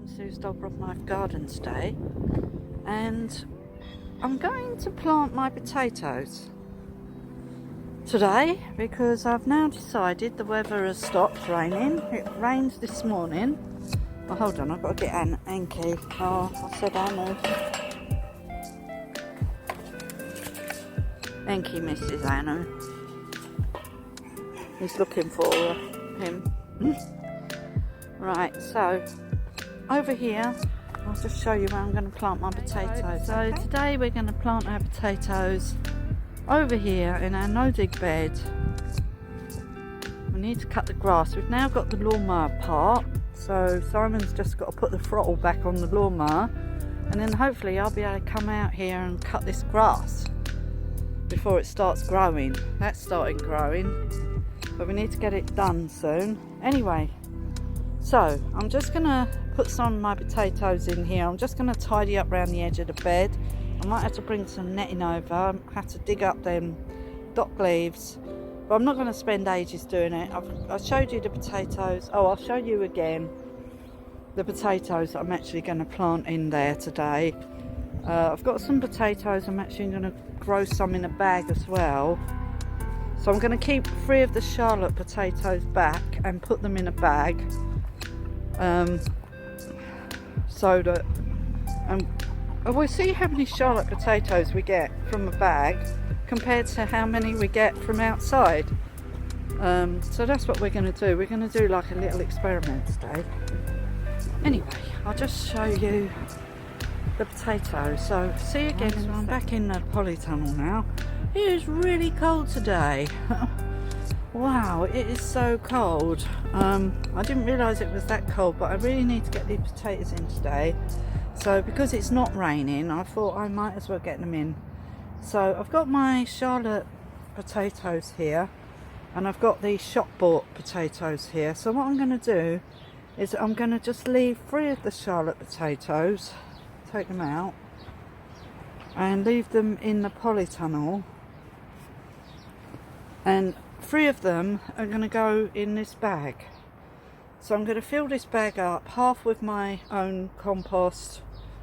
Sue's Dolbrodmaeth Gardens Day, and I'm going to plant my potatoes today because I've now decided the weather has stopped raining. It rained this morning. Oh, hold on, I've got to get Anki. Oh, I said Anu. Anki misses Anu. He's looking for him. Right, so over here, I'll just show you where I'm going to plant my potatoes. So today we're going to plant our potatoes over here in our no-dig bed. We need to cut the grass. We've now got the lawnmower part, so Simon's just got to put the throttle back on the lawnmower, and then hopefully I'll be able to come out here and cut this grass before it starts growing. That's starting growing, but we need to get it done soon. Anyway, so I'm just going to put some of my potatoes in here. I'm just going to tidy up around the edge of the bed. I might have to bring some netting over. I have to dig up them dock leaves, but I'm not going to spend ages doing it. I showed you the potatoes. Oh, I'll show you again the potatoes that I'm actually going to plant in there today. I've got some potatoes. I'm actually going to grow some in a bag as well. So I'm going to keep 3 of the Charlotte potatoes back and put them in a bag. So that we'll see how many Charlotte potatoes we get from a bag compared to how many we get from outside. So that's what we're going to do. We're going to do like a little experiment today. Anyway, I'll just show you the potatoes. So see you again. So I'm back in the Polytunnel now. It is really cold today. Wow, it is so cold. I didn't realise it was that cold, but I really need to get these potatoes in today. So because it's not raining, I thought I might as well get them in. So I've got my Charlotte potatoes here, and I've got the shop bought potatoes here. So what I'm going to do is I'm going to just leave 3 of the Charlotte potatoes, take them out, and leave them in the Polytunnel. And 3 of them are going to go in this bag. So I'm going to fill this bag up, half with my own compost.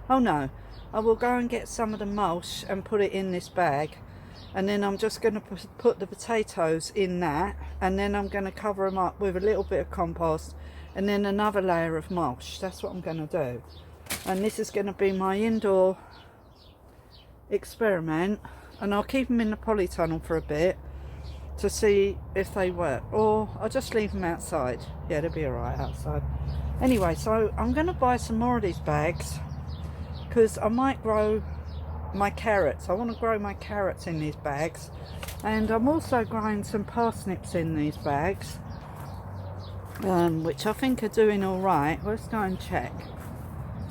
Oh no, I will go and get some of the mulch and put it in this bag, and then I'm just going to put the potatoes in that, and then I'm going to cover them up with a little bit of compost and then another layer of mulch. That's what I'm going to do. And this is going to be my indoor experiment, and I'll keep them in the Polytunnel for a bit to see if they work, or I'll just leave them outside. Yeah, they'll be alright outside. Anyway, so I'm going to buy some more of these bags because I might grow my carrots. I want to grow my carrots in these bags, and I'm also growing some parsnips in these bags, which I think are doing alright. Let's go and check.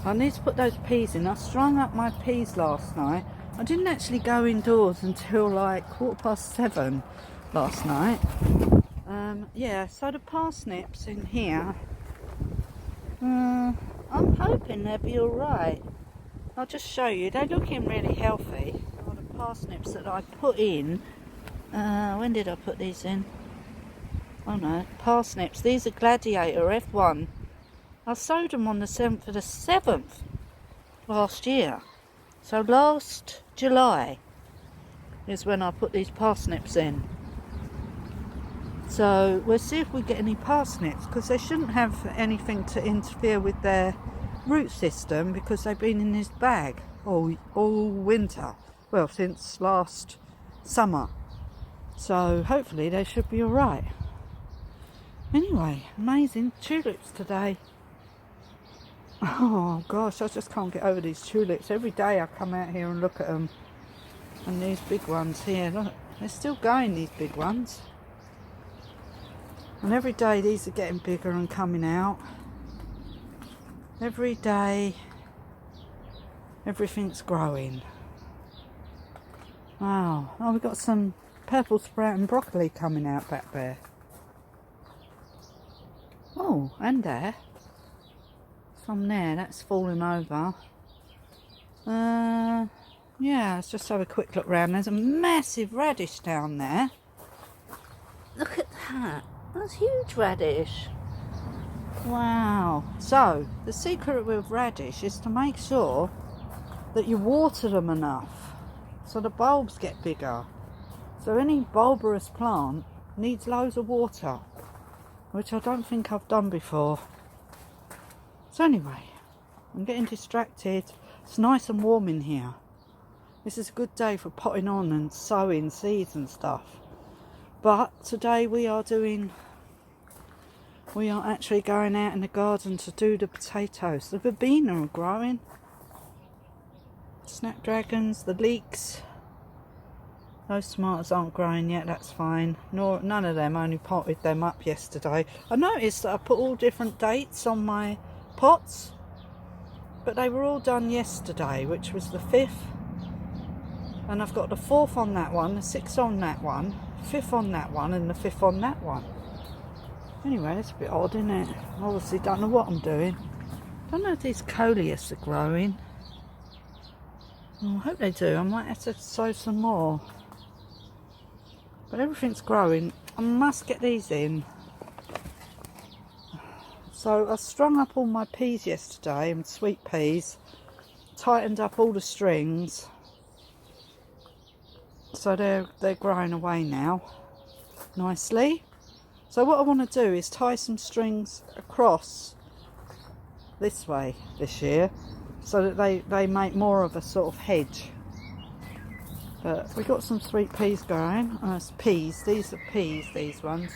I need to put those peas in. I strung up my peas last night. I didn't actually go indoors until like 7:15 last night. Yeah, so the parsnips in here, I'm hoping they'll be alright. I'll just show you. They're looking really healthy. All the parsnips that I put in, when did I put these in? Oh no, parsnips. These are Gladiator F1. I sowed them on the 7th of the 7th last year. So last July is when I put these parsnips in. So we'll see if we get any parsnips, because they shouldn't have anything to interfere with their root system, because they've been in this bag all winter. Well, since last summer. So hopefully they should be alright. Anyway, amazing tulips today. Oh gosh, I just can't get over these tulips. Every day I come out here and look at them. And these big ones here, look, they're still going, these big ones. And every day these are getting bigger and coming out. Every day, everything's growing. Wow. Oh, we've got some purple sprout and broccoli coming out back there. Oh, and there. Some there, that's fallen over. Yeah, let's just have a quick look round. There's a massive radish down there. Look at that. That's huge radish. Wow. more. So the secret with radish is to make sure that you water them enough so the bulbs get bigger. So any bulbous plant needs loads of water, which I don't think I've done before. So anyway, I'm getting distracted. It's nice and warm in here. This is a good day for potting on and sowing seeds and stuff. But today we are actually going out in the garden to do the potatoes. The verbena are growing. Snapdragons, the leeks. Those tomatoes aren't growing yet, that's fine. None of them, only potted them up yesterday. I noticed that I put all different dates on my pots, but they were all done yesterday, which was the 5th. And I've got the 4th on that one, the 6th on that one, 5th on that one, and the 5th on that one. Anyway, it's a bit odd, isn't it? Obviously don't know what I'm doing. Don't know if these coleus are growing. Oh, I hope they do. I might have to sow some more. But everything's growing. I must get these in. So I strung up all my peas yesterday, and sweet peas. Tightened up all the strings. So they're growing away now nicely. So what I want to do is tie some strings across this way this year, so that they make more of a sort of hedge. But we got some sweet peas going. It's peas. These are peas, these ones.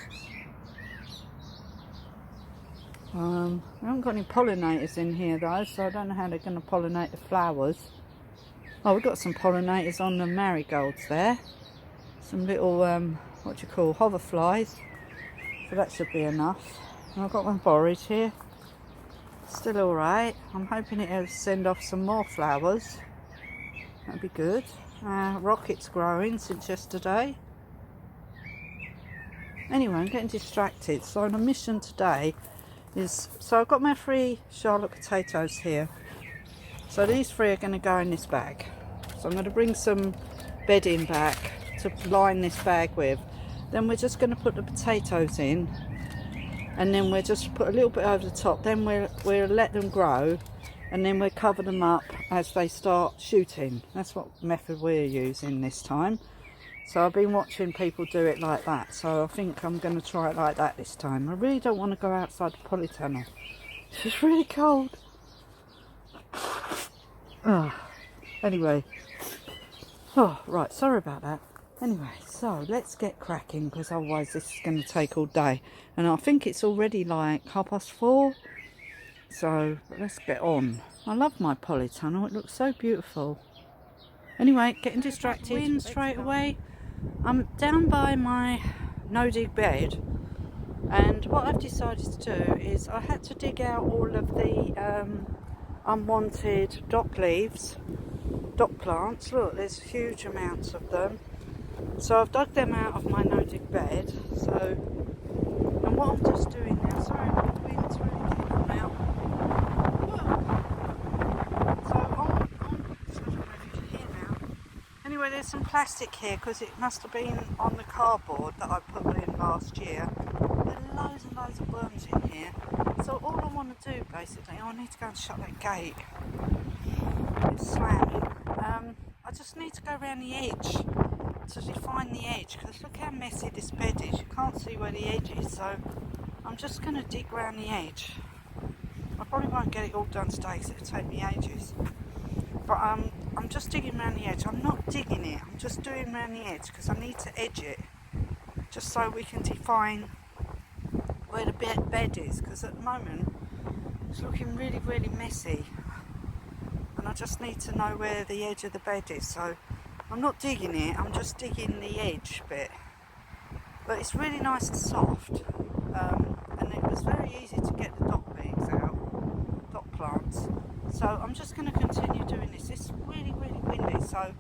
We haven't got any pollinators in here though, so I don't know how they're going to pollinate the flowers. Oh, we've got some pollinators on the marigolds there. Some little, what do you call, hoverflies. So that should be enough. And I've got one borage here. Still alright. I'm hoping it'll send off some more flowers. That'd be good. Rocket's growing since yesterday. Anyway, I'm getting distracted. So the mission today is, so I've got my 3 Charlotte potatoes here. So these 3 are going to go in this bag. So I'm going to bring some bedding back to line this bag with. Then we're just going to put the potatoes in, and then we'll just put a little bit over the top. Then we'll let them grow, and then we'll cover them up as they start shooting. That's what method we're using this time. So I've been watching people do it like that, so I think I'm going to try it like that this time. I really don't want to go outside the Polytunnel. It's really cold. Anyway. Oh, right, sorry about that. Anyway, so let's get cracking, because otherwise this is going to take all day. And I think it's already like 4:30. So let's get on. I love my Polytunnel. It looks so beautiful. Anyway, getting distracted. In straight away. I'm down by my no-dig bed. And what I've decided to do is I had to dig out all of the unwanted dock leaves. Dock plants. Look, there's huge amounts of them. So I've dug them out of my no-dig bed. So, and what I'm just doing now, sorry, the wind's really getting on now. So I don't know if you can hear now. Anyway, there's some plastic here because it must have been on the cardboard that I put in last year. There are loads and loads of worms in here. So all I want to do basically, I need to go and shut that gate. It's slamming. I just need to go around the edge to define the edge, because look how messy this bed is. You can't see where the edge is, so I'm just going to dig around the edge. I probably won't get it all done today because it'll take me ages, but I'm just digging around the edge. I'm not digging it, I'm just doing around the edge because I need to edge it just so we can define where the bed is, because at the moment it's looking really, really messy. And I just need to know where the edge of the bed is, so I'm not digging it, I'm just digging the edge bit. But it's really nice and soft, and it was very easy to get the dock leaves out, dock plants. So I'm just going to continue doing this. It's really, really windy, so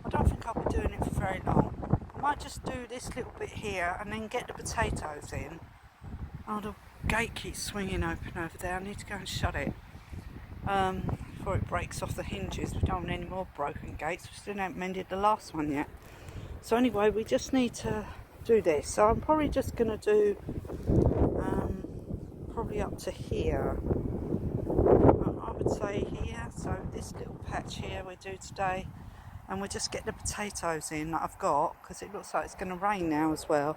I don't think I'll be doing it for very long. I might just do this little bit here and then get the potatoes in. Oh, the gate keeps swinging open over there. I need to go and shut it before it breaks off the hinges. We don't want any more broken gates. We still haven't mended the last one yet. So anyway, we just need to do this. So I'm probably just going to do probably up to here. I would say here. So this little patch here we do today, and we just get the potatoes in that I've got, because it looks like it's going to rain now as well.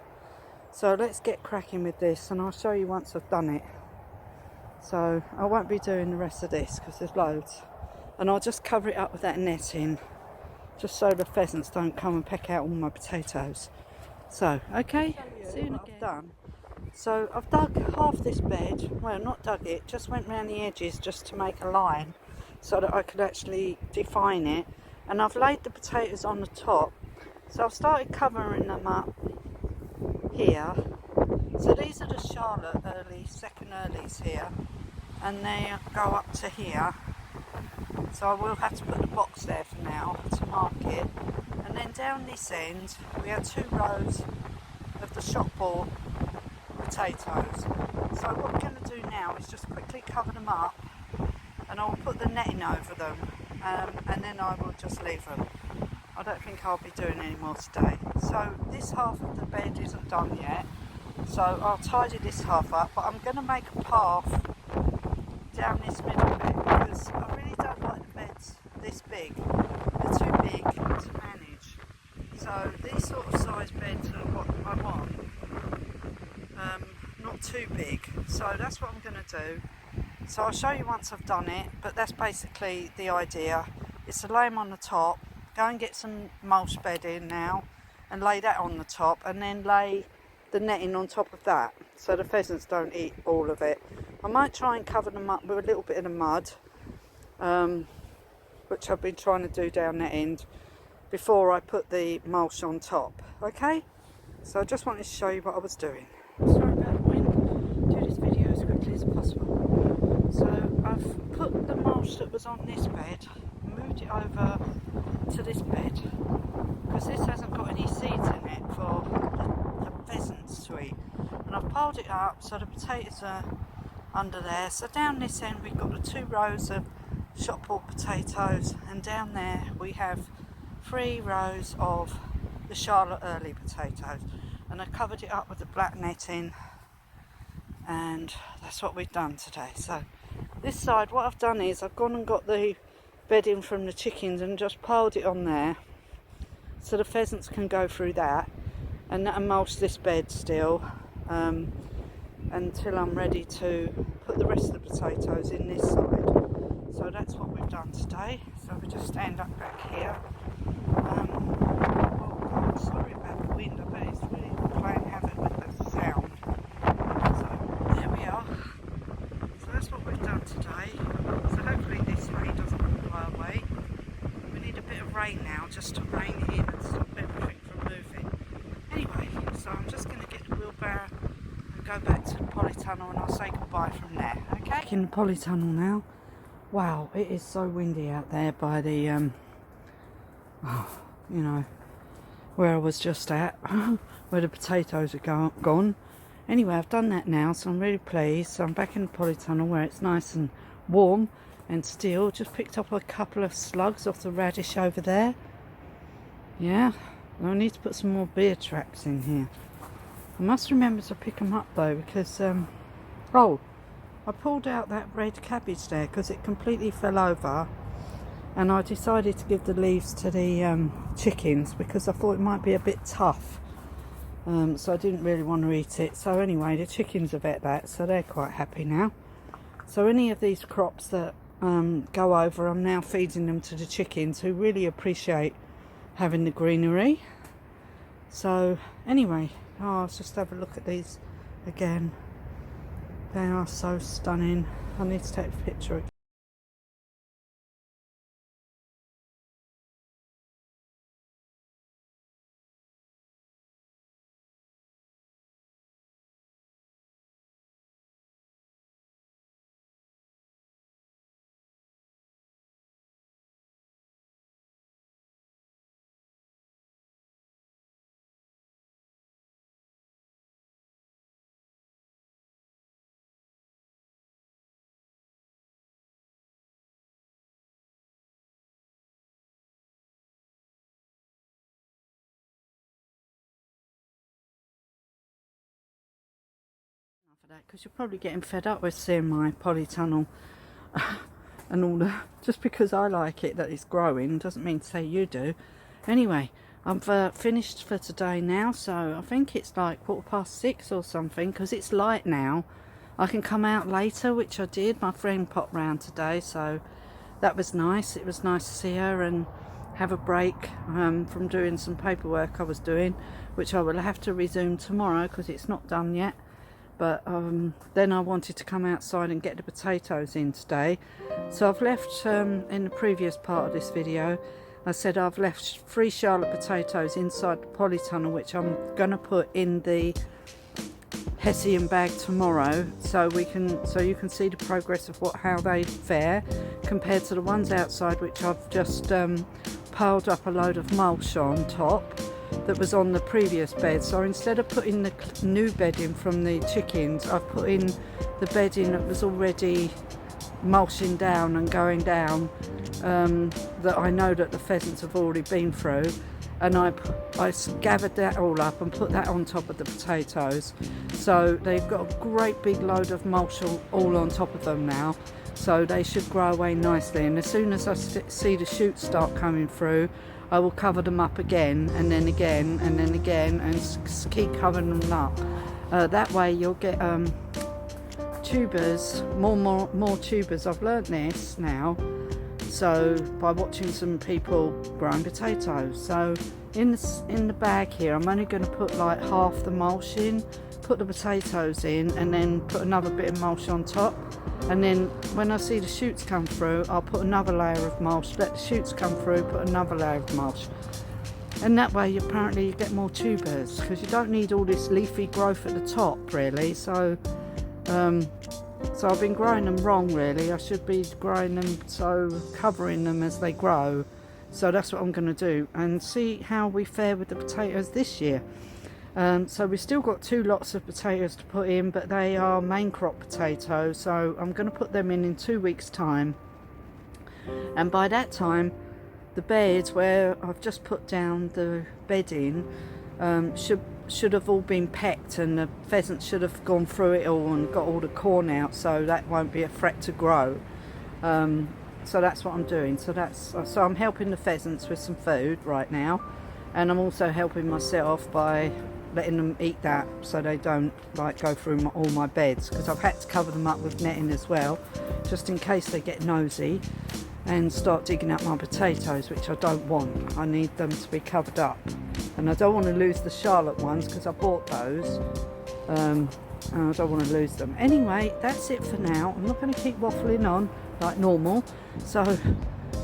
So let's get cracking with this, and I'll show you once I've done it. So I won't be doing the rest of this because there's loads, and I'll just cover it up with that netting, just so the pheasants don't come and peck out all my potatoes. So okay, see you again. Done. So I've dug half this bed, well not dug it, just went round the edges just to make a line so that I could actually define it, and I've laid the potatoes on the top. So I've started covering them up here. So these are the Charlotte second earlies here, and they go up to here. So I will have to put the box there for now to mark it. And then down this end we have 2 rows of the shop bought potatoes. So what we're going to do now is just quickly cover them up, and I'll put the netting over them, and then I will just leave them. I don't think I'll be doing any more today. So this half of the bed isn't done yet, so I'll tidy this half up, but I'm going to make a path down this middle bit because I really don't like the beds this big. They're too big to manage. So these sort of size beds are what I want. Not too big. So that's what I'm going to do. So I'll show you once I've done it, but that's basically the idea. It's to lay them on the top, go and get some mulch bedding now and lay that on the top, and then lay the netting on top of that so the pheasants don't eat all of it. I might try and cover them up with a little bit of the mud, which I've been trying to do down that end before I put the mulch on top. Okay, so I just wanted to show you what I was doing. Sorry about the wind, do this video as quickly as possible. So I've put the mulch that was on this bed, moved it over to this bed because this hasn't got any seeds in it for the pheasants to eat, and I've piled it up so the potatoes are under there. So down this end we've got the 2 rows of shop bought potatoes, and down there we have 3 rows of the Charlotte early potatoes, and I covered it up with the black netting, and that's what we've done today. So this side, what I've done is I've gone and got the bedding from the chickens and just piled it on there so the pheasants can go through that, and that'll mulch this bed still until I'm ready to put the rest of the potatoes in this side. So that's what we've done today. So we just stand up back here. Oh God, sorry about the wind, I bet it's really playing havoc with the sound. So there we are. So that's what we've done today. So hopefully this rain doesn't fly away. We need a bit of rain now just to rain it in and stop everything from moving. Anyway, so I'm just going to get the wheelbarrow and go back to the Polytunnel, and I'll say goodbye from there. Okay? In the Polytunnel now. Wow, it is so windy out there by the, you know, where I was just at, where the potatoes are gone. Anyway, I've done that now, so I'm really pleased. So I'm back in the Polytunnel where it's nice and warm and still. Just picked up a couple of slugs off the radish over there. Yeah, I need to put some more beer traps in here. I must remember to pick them up though, because, oh, I pulled out that red cabbage there because it completely fell over, and I decided to give the leaves to the chickens because I thought it might be a bit tough, so I didn't really want to eat it. So anyway, the chickens have ate that, so they're quite happy now. So any of these crops that go over, I'm now feeding them to the chickens, who really appreciate having the greenery. So anyway, let's just have a look at these again. They are so stunning. I need to take a picture. Because you're probably getting fed up with seeing my polytunnel and all the, just because I like it that it's growing doesn't mean to say you do. Anyway, I'm finished for today now, so I think it's like 6:15 or something, because it's light now. I can come out later, which I did. My friend popped round today, so that was nice. It was nice to see her and have a break from doing some paperwork I was doing, which I will have to resume tomorrow because it's not done yet. But then I wanted to come outside and get the potatoes in today. So I've left, in the previous part of this video, I said I've left 3 Charlotte potatoes inside the polytunnel, which I'm going to put in the Hessian bag tomorrow, so you can see the progress of how they fare compared to the ones outside, which I've just piled up a load of mulch on top that was on the previous bed. So instead of putting the new bedding from the chickens, I've put in the bedding that was already mulching down and going down, that I know that the pheasants have already been through, and I gathered that all up and put that on top of the potatoes. So they've got a great big load of mulch all on top of them now, so they should grow away nicely. And as soon as I see the shoots start coming through, I will cover them up again, and then again, and then again, and keep covering them up. That way you'll get tubers, more tubers. I've learned this now, so by watching some people growing potatoes. So in the bag here, I'm only going to put like half the mulch in, put the potatoes in, and then put another bit of mulch on top. And then when I see the shoots come through, I'll put another layer of mulch, let the shoots come through, put another layer of mulch. And that way apparently you get more tubers, because you don't need all this leafy growth at the top really. So I've been growing them wrong really. I should be growing them, covering them as they grow. So that's what I'm going to do, and see how we fare with the potatoes this year. So we've still got 2 lots of potatoes to put in, but they are main crop potatoes, so I'm going to put them in 2 weeks time. And by that time the beds where I've just put down the bedding should have all been pecked, and the pheasants should have gone through it all and got all the corn out, so that won't be a threat to grow. So that's what I'm doing. So I'm helping the pheasants with some food right now, and I'm also helping myself by letting them eat that, so they don't like go through all my beds, because I've had to cover them up with netting as well, just in case they get nosy and start digging up my potatoes, which I don't want. I need them to be covered up, and I don't want to lose the Charlotte ones because I bought those, and I don't want to lose them. Anyway, that's it for now. I'm not going to keep waffling on like normal, so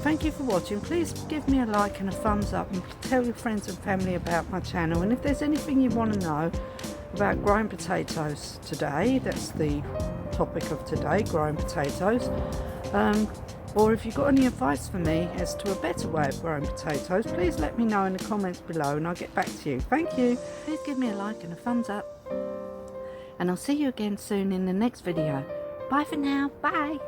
thank you for watching. Please give me a like and a thumbs up, and tell your friends and family about my channel. And if there's anything you want to know about growing potatoes today, that's the topic of today, growing potatoes, or if you've got any advice for me as to a better way of growing potatoes, please let me know in the comments below and I'll get back to you. Thank you. Please give me a like and a thumbs up, and I'll see you again soon in the next video. Bye for now. Bye.